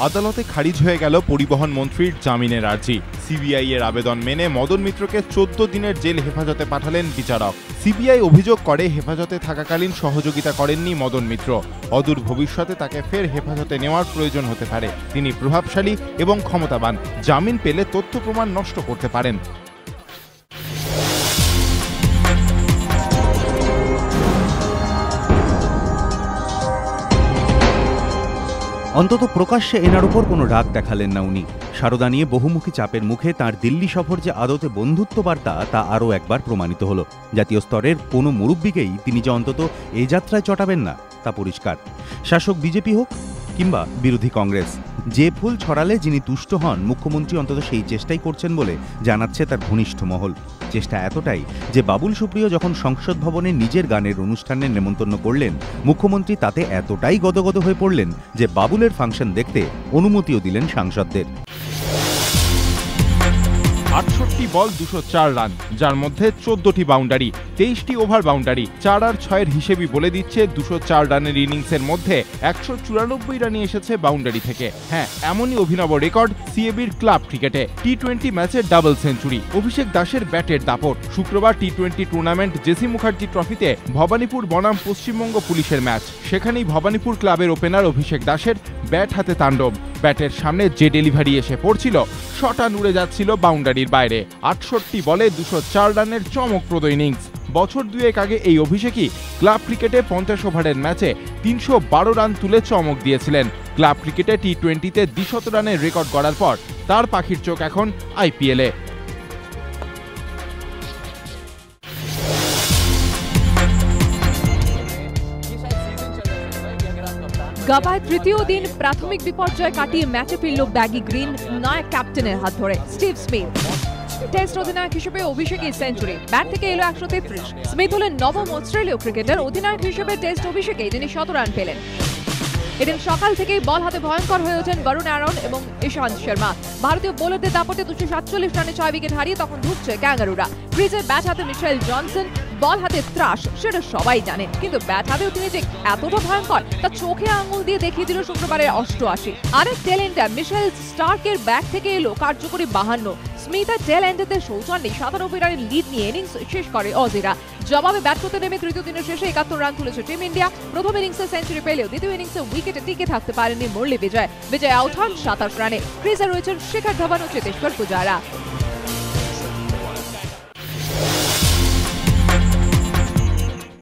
আদালতে খারিজ হয়ে গেল পরিবহন মন্ত্রীর জামিনের আর্জি। সিবিআই এর আবেদন মেনে মদন মিত্রকে 14 দিনের জেল হেফাজতে পাঠালেন বিচারক। সিবিআই অভিযোগ করে হেফাজতে থাকাকালীন সহযোগিতা করেননি মদন মিত্র। অদূর ভবিষ্যতে তাকে ফের হেফাজতে নেওয়ার প্রয়োজন হতে পারে। তিনি প্রভাবশালী এবং ক্ষমতাবান, জামিন পেলে তথ্য প্রমাণ নষ্ট করতে পারেন। অন্তত প্রকাশ্যে এনার উপর কোনো রাগ দেখালেন না উনি। সারদা নিয়ে বহুমুখী চাপের মুখে তাঁর দিল্লি সফর যে আদতে বন্ধুত্ব বার্তা তা আরও একবার প্রমাণিত হল। জাতীয় স্তরের কোনো মুরব্বীকেই তিনি যে অন্তত এই যাত্রায় চটাবেন না তা পরিষ্কার। শাসক বিজেপি হোক কিংবা বিরোধী কংগ্রেস, যে ফুল ছড়ালে যিনি তুষ্ট হন মুখ্যমন্ত্রী অন্তত সেই চেষ্টাই করছেন বলে জানাচ্ছে তার ঘনিষ্ঠ মহল। চেষ্টা এতটাই যে বাবুল সুপ্রিয় যখন সংসদ ভবনে নিজের গানের অনুষ্ঠানের নেমন্তন্ন করলেন, মুখ্যমন্ত্রী তাতে এতটাই গদগদ হয়ে পড়লেন যে বাবুলের ফাংশন দেখতে অনুমতিও দিলেন সাংসদদের। 68 বল 204 রান, যার মধ্যে 14টি বাউন্ডারি, 23টি ওভার বাউন্ডারি। 4 আর 6-এর হিসেবই বলে দিচ্ছে 204 রানের ইনিংসের মধ্যে 194 রানই এসেছে বাউন্ডারি থেকে। হ্যাঁ, এমনই অভিনব রেকর্ড সিএবির ক্লাব ক্রিকেটে। টি-20 ম্যাচে ডাবল সেঞ্চুরি, অভিষেক দাসের ব্যাটের দাপট। শুক্রবার টি-20 টুর্নামেন্ট জেসি মুখার্জি ট্রফিতে ভবানীপুর বনাম পশ্চিমবঙ্গ পুলিশের ম্যাচ। সেখানেই ভবানীপুর ক্লাবের ওপেনার অভিষেক দাসের ব্যাট হাতে তাণ্ডব। ব্যাটের সামনে যে ডেলিভারি এসে পড়ছিল, শটা উড়ে যাচ্ছিল বাউন্ডারির বাইরে। 68 বলে 204 রানের চমকপ্রদ ইনিংস। বছর দুয়েক আগে এই অভিষেকই ক্লাব ক্রিকেটে 50 ওভারের ম্যাচে 312 রান তুলে চমক দিয়েছিলেন। ক্লাব ক্রিকেটে টি-20-তে 200 রানের রেকর্ড গড়ার পর তার পাখির চোখ এখন আইপিএলে। গাবায় তৃতীয় দিন প্রাথমিক বিপর্যয় কাটিয়ে ম্যাচে ফিরল ব্যাগি গ্রিন নয়া ক্যাপ্টেনের হাত ধরে স্টিভ স্মিথ। টেস্ট অধিনায়ক হিসেবে অভিষেকেই সেঞ্চুরি, ব্যাট থেকে এলো 133। স্মিথ হলেন নবম অস্ট্রেলীয় ক্রিকেটার অধিনায়ক হিসেবে টেস্ট অভিষেকেই যিনি 100 রান পেলেন। এদিন সকাল থেকেই বল হাতে ভয়ঙ্কর হয়ে ওঠেন বরুণ অ্যারন এবং ইশান্ত শর্মা। ভারতীয় বোলারদের দাপটে 247 রানে 6 উইকেট হারিয়ে তখন ঢুকছে ক্যাঙ্গারুরা। ক্রিজে ব্যাট হাতে মিশেল জনসন, বল হাতে ত্রাস, সেটা সবাই জানেন। কিন্তু ব্যাট হাতেও তিনি যে এতটা ভয়ঙ্কর তা চোখে আঙুল দিয়ে দেখিয়ে দিল শুক্রবারের 88। আরেক টেল এন্ডার মিশেল স্টার্কের ব্যাট থেকে এলো কার্যকরী 52। স্মিথ আর টেল এন্ডারদের সৌজন্যে 97 রানের লিড নিয়ে ইনিংস শেষ করে অজিরা। জবাবে ব্যাট করতে নেমে তৃতীয় দিনের শেষে 71 রান তুলেছে টিম ইন্ডিয়া। প্রথম ইনিংসে সেঞ্চুরি পেলেও দ্বিতীয় ইনিংসে উইকেটে টিকে থাকতে পারেননি মুরলী বিজয়। বিজয় আউট হন 27 রানে। ক্রিজে রয়েছেন শিখর ধাওয়ান ও চেতেশ্বর পূজারা।